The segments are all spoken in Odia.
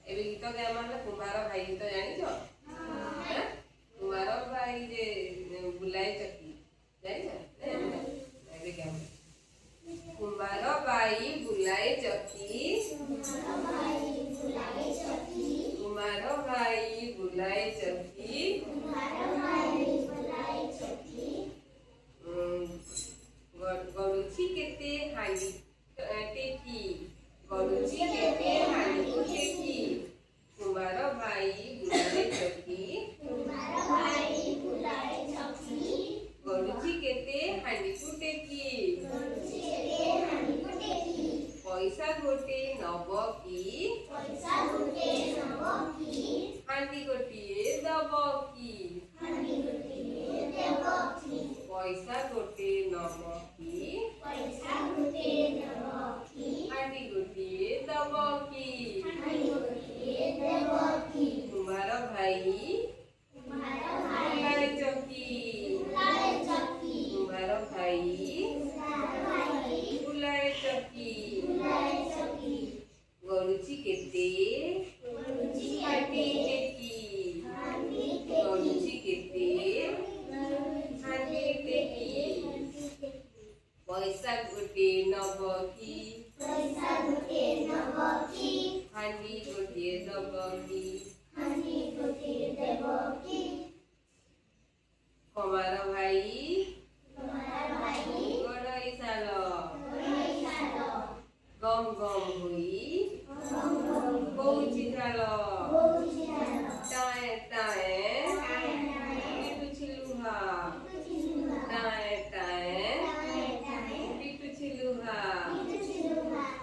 ଏବେ ଗୀତ ଗାଇବା ମାନେ କୁମ୍ଭାର ଭାଇ ଗୀତ ଜାଣିଛ? କୁମ୍ଭାର ଭାଇ ଯେ ବୁଲାଏ ଚକି ଜାଣିଛ? ଏବେ ଗାମ କୁମ୍ଭାର ଭାଇ ବୁଲାଏ ଚକି କୁମ୍ଭାର ଭାଇ ବୁଲାଏ ଚକି ଗଡ଼ୁଛି କେତେ ହାଣ୍ଡି ଟେକି ଗଡ଼ୁଛି କେତେ ହାଣ୍ଡିକୁ ଟେକି କୁମ୍ଭାର ଭାଇ ବୁଲାଏ ଚକି ଗଡ଼ୁଛି କେତେ ହାଣ୍ଡିକୁ ଟେକି ପଇସା ଗୋଟେ ନବ କି ହାଣ୍ଡି ଗୋଟିଏ ଦବ କି ପଇସା ଗୋଟେ ନବ କି ହାଣ୍ଡି ଗୋଟିଏ ଦବ କି କୁମ୍ଭାର ଭାଇ ବୁଲାଏ ଚକି କୁମ୍ଭାର ଭାଇ ବୁଲାଏ ଚକି ଗଡ଼ୁଛି କେତେ ହାଣ୍ଡି ଟେକି ଗଡ଼ୁଛି କେତେ ହାଣ୍ଡି ଟେକି ପଇସା ଗୋଟେ ନବ କି ହାଣ୍ଡି ଗୋଟିଏ ଦବ କି କୁମ୍ଭାର ଭାଇ ଗଡ଼ଇ ଶାଳ ଗମ ଗମ ହୋଇ କହୁଛି ଝାଳ ଟାଏ ଟାଏ ପିଟୁଛି ଲୁହା ଟାଏ ଟାଏ ପିଟୁଛି ଲୁହା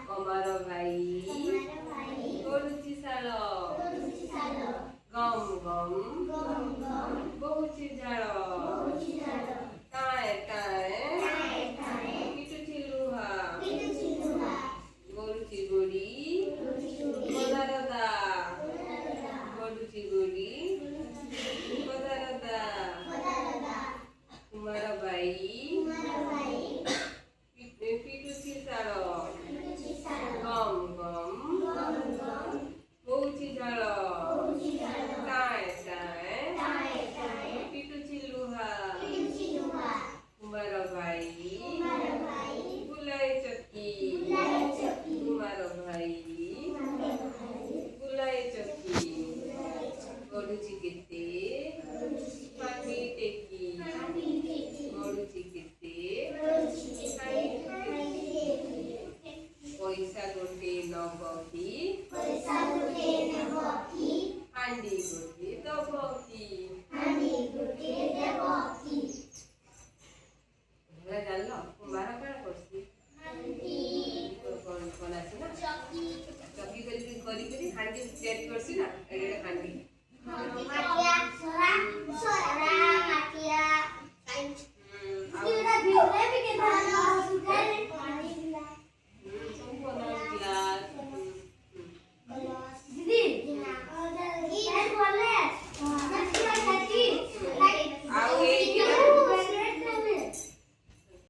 କୁମ୍ଭାର ଭାଇ ଗଡ଼ୁଛି ଶାଳ ଗମ ଗମ ବହୁଛି ଝାଳ ଟାଏ ଟାଏ ପିଟୁଛି ଲୁହା ଗଡ଼ୁଛି ଗୋଡ଼ି ଗଦାରଦା ଗଡ଼ୁଛି ଗୋଡ଼ି ଗଦାରଦା କୁମ୍ଭାର ଭାଇ ପିଟୁଛି ଶାଳ ଗମ ଗମ ବହୁଛି ଝାଳ ଟାଏ ଟାଏ ପିଟୁଛି ଲୁହା କୁମ୍ଭାର ଭାଇ ବୁଲାଏ ଚକି କୁମ୍ଭାର ଭାଇ ବୁଲାଏ ଚକି ଗଡ଼ୁଛି କେତେ ହାଣ୍ଡି ଟେକି ଗଡ଼ୁଛି କେତେ ପଇସା ଗୋଟେ ନବ କି ହାଣ୍ଡି ଗୋଟିଏ ଦବ କି ହେଲା ଜାଣିଲ କୁମ୍ଭାର କ'ଣ କରୁଛି କ'ଣ ଆସି ନା ଚକି କରିକି ହାଣ୍ଡି ତିଆରି କରୁଛି ନା